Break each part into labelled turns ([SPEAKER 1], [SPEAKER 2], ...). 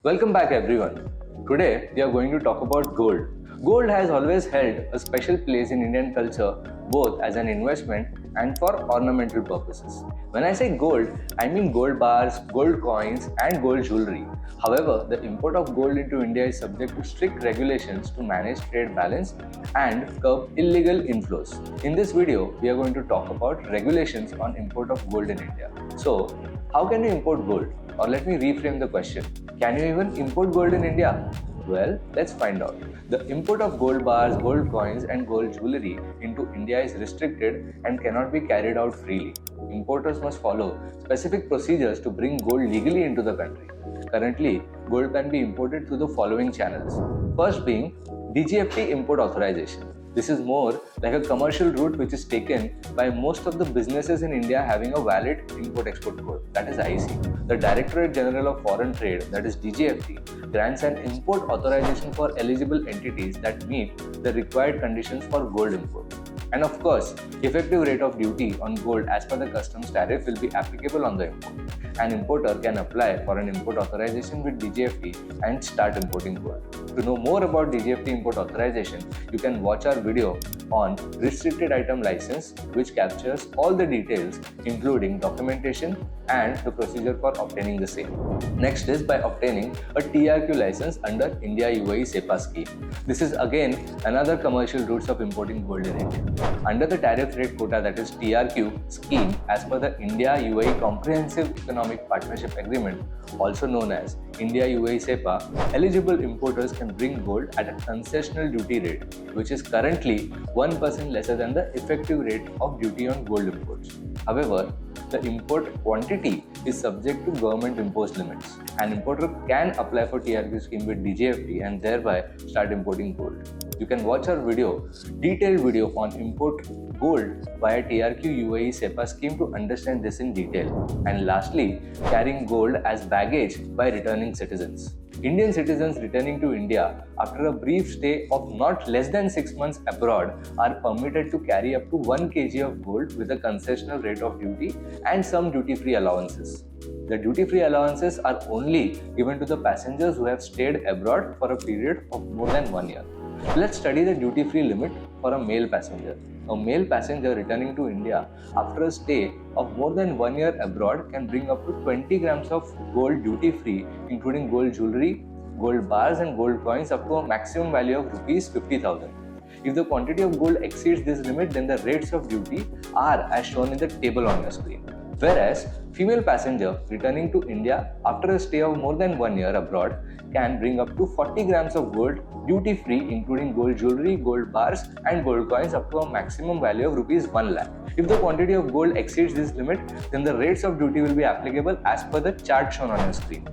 [SPEAKER 1] Welcome back everyone. Today we are going to talk about gold. Gold has always held a special place in Indian culture both as an investment and for ornamental purposes. When I say gold, I mean gold bars, gold coins and gold jewelry. However, the import of gold into India is subject to strict regulations to manage trade balance and curb illegal inflows. In this video, we are going to talk about regulations on import of gold in India. So, how can you import gold? Or let me reframe the question. Can you even import gold in India? Well, let's find out. The import of gold bars, gold coins and gold jewelry into India is restricted and cannot be carried out freely. Importers must follow specific procedures to bring gold legally into the country. Currently, gold can be imported through the following channels. First being DGFT import authorization. This is more like a commercial route which is taken by most of the businesses in India having a valid import-export code, that is IC. The Directorate General of Foreign Trade, that is DGFT, grants an import authorization for eligible entities that meet the required conditions for gold import. And of course, effective rate of duty on gold as per the customs tariff will be applicable on the import. An importer can apply for an import authorization with DGFT and start importing gold. To know more about DGFT import authorization, you can watch our video on restricted item license, which captures all the details including documentation and the procedure for obtaining the same. Next is by obtaining a TRQ license under India UAE SEPA scheme. This is again another commercial routes of importing gold in India. Under the tariff rate quota, that is TRQ scheme, as per the India UAE Comprehensive Economic Partnership Agreement, also known as India UAE SEPA, eligible importers can bring gold at a concessional duty rate, which is currently 1% lesser than the effective rate of duty on gold imports. However, the import quantity is subject to government imposed limits. An importer can apply for TRQ scheme with DGFT and thereby start importing gold. You can watch our detailed video on import gold via TRQ UAE SEPA scheme to understand this in detail. And lastly, carrying gold as baggage by returning citizens. Indian citizens returning to India after a brief stay of not less than 6 months abroad are permitted to carry up to 1 kg of gold with a concessional rate of duty and some duty-free allowances. The duty-free allowances are only given to the passengers who have stayed abroad for a period of more than 1 year. Let's study the duty-free limit for a male passenger. A male passenger returning to India after a stay of more than 1 year abroad can bring up to 20 grams of gold duty-free, including gold jewelry, gold bars and gold coins up to a maximum value of Rs 50,000. If the quantity of gold exceeds this limit, then the rates of duty are as shown in the table on your screen. Whereas, female passenger returning to India after a stay of more than 1 year abroad can bring up to 40 grams of gold duty-free, including gold jewelry, gold bars and gold coins up to a maximum value of Rs 1 lakh. If the quantity of gold exceeds this limit, then the rates of duty will be applicable as per the chart shown on your screen.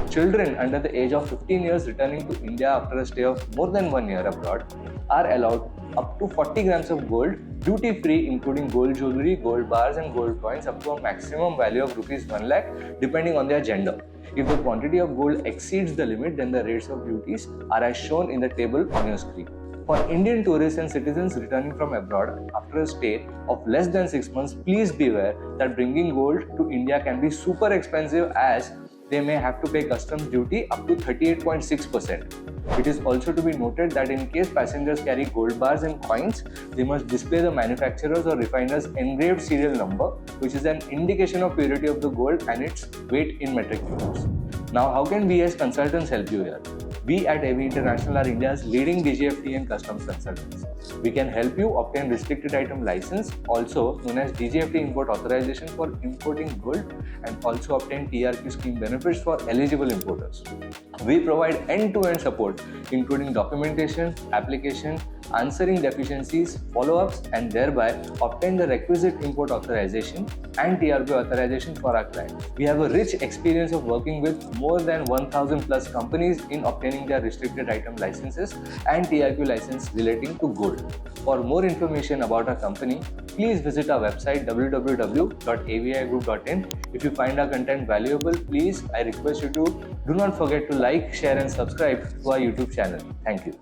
[SPEAKER 1] Children under the age of 15 years returning to India after a stay of more than 1 year abroad are allowed up to 40 grams of gold duty-free, including gold jewelry, gold bars and gold coins up to a maximum value of Rs 1 lakh depending on their gender. If the quantity of gold exceeds the limit, then the rates of duties are as shown in the table on your screen. For Indian tourists and citizens returning from abroad after a stay of less than 6 months, please beware that bringing gold to India can be super expensive, as they may have to pay customs duty up to 38.6%. It is also to be noted that in case passengers carry gold bars and coins, they must display the manufacturer's or refiner's engraved serial number, which is an indication of purity of the gold and its weight in metric units. Now, how can we as consultants help you here? We at AV International are India's leading DGFT and customs consultants. We can help you obtain restricted item license, also known as DGFT import authorization for importing gold, and also obtain TRQ scheme benefits for eligible importers. We provide end-to-end support, including documentation, application, answering deficiencies, follow-ups, and thereby obtain the requisite import authorization and TRQ authorization for our clients. We have a rich experience of working with more than 1,000 plus companies in obtaining their restricted item licenses and TRQ license relating to gold. For more information about our company, please visit our website www.avigroup.in. If you find our content valuable, please, I request you to do not forget to like, share and subscribe to our YouTube channel. Thank you.